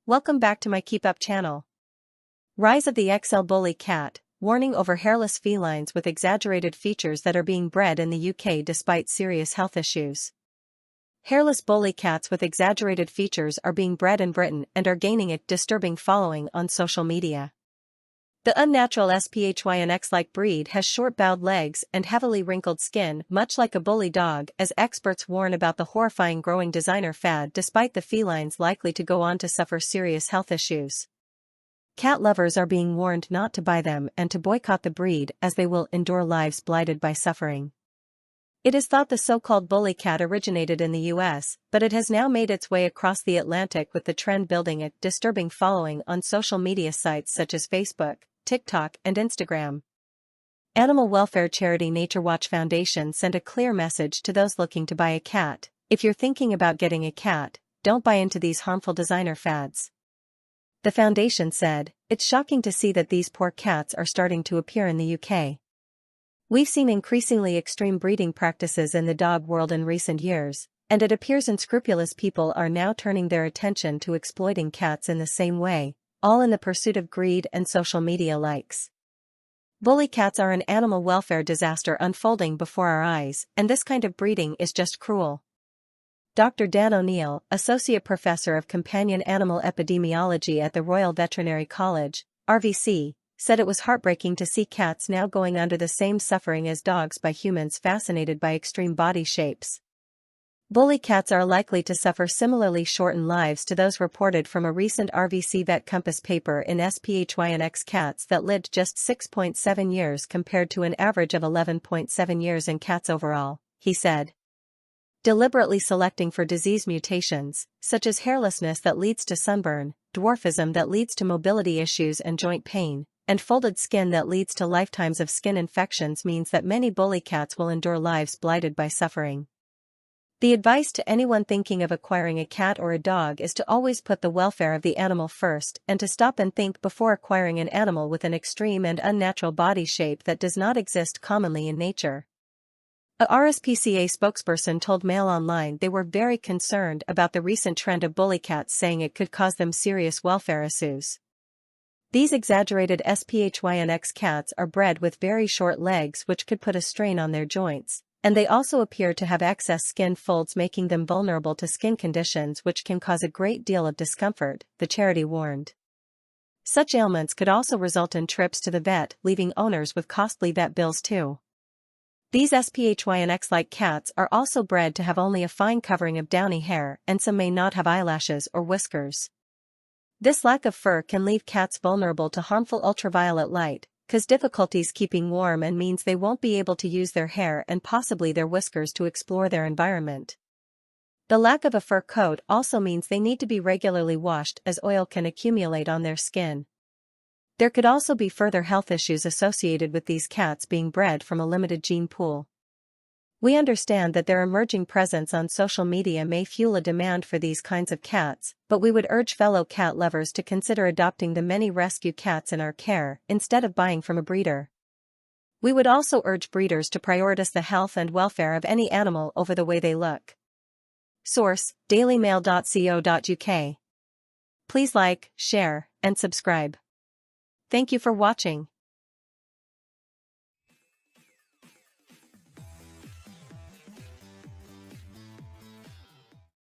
Welcome back to my KEEPUP channel. Rise of the XL bully cat, warning over hairless felines with exaggerated features that are being bred in the UK despite serious health issues. Hairless bully cats with exaggerated features are being bred in Britain and are gaining a disturbing following on social media. The unnatural SPHYNX-like breed has short bowed legs and heavily wrinkled skin, much like a bully dog, as experts warn about the horrifying growing designer fad despite the felines likely to go on to suffer serious health issues. Cat lovers are being warned not to buy them and to boycott the breed as they will endure lives blighted by suffering. It is thought the so-called bully cat originated in the US, but it has now made its way across the Atlantic with the trend building a disturbing following on social media sites such as Facebook, TikTok, and Instagram. Animal welfare charity Nature Watch Foundation sent a clear message to those looking to buy a cat: if you're thinking about getting a cat, don't buy into these harmful designer fads. The foundation said, "It's shocking to see that these poor cats are starting to appear in the UK. We've seen increasingly extreme breeding practices in the dog world in recent years, and it appears unscrupulous people are now turning their attention to exploiting cats in the same way, all in the pursuit of greed and social media likes. Bully cats are an animal welfare disaster unfolding before our eyes, and this kind of breeding is just cruel." Dr. Dan O'Neill, Associate Professor of Companion Animal Epidemiology at the Royal Veterinary College, RVC, said it was heartbreaking to see cats now going under the same suffering as dogs by humans fascinated by extreme body shapes. Bully cats are likely to suffer similarly shortened lives to those reported from a recent RVC Vet Compass paper in SPHYNX cats that lived just 6.7 years compared to an average of 11.7 years in cats overall, he said. Deliberately selecting for disease mutations, such as hairlessness that leads to sunburn, dwarfism that leads to mobility issues and joint pain, and folded skin that leads to lifetimes of skin infections means that many bully cats will endure lives blighted by suffering. The advice to anyone thinking of acquiring a cat or a dog is to always put the welfare of the animal first and to stop and think before acquiring an animal with an extreme and unnatural body shape that does not exist commonly in nature. A RSPCA spokesperson told Mail Online they were very concerned about the recent trend of bully cats, saying it could cause them serious welfare issues. These exaggerated SPHYNX cats are bred with very short legs which could put a strain on their joints, and they also appear to have excess skin folds making them vulnerable to skin conditions which can cause a great deal of discomfort, the charity warned. Such ailments could also result in trips to the vet, leaving owners with costly vet bills too. These SPHYNX-like cats are also bred to have only a fine covering of downy hair, and some may not have eyelashes or whiskers. This lack of fur can leave cats vulnerable to harmful ultraviolet light, cause difficulties keeping warm, and means they won't be able to use their hair and possibly their whiskers to explore their environment. The lack of a fur coat also means they need to be regularly washed as oil can accumulate on their skin. There could also be further health issues associated with these cats being bred from a limited gene pool. We understand that their emerging presence on social media may fuel a demand for these kinds of cats, but we would urge fellow cat lovers to consider adopting the many rescue cats in our care instead of buying from a breeder. We would also urge breeders to prioritize the health and welfare of any animal over the way they look. Source: dailymail.co.uk. Please like, share, and subscribe. Thank you for watching.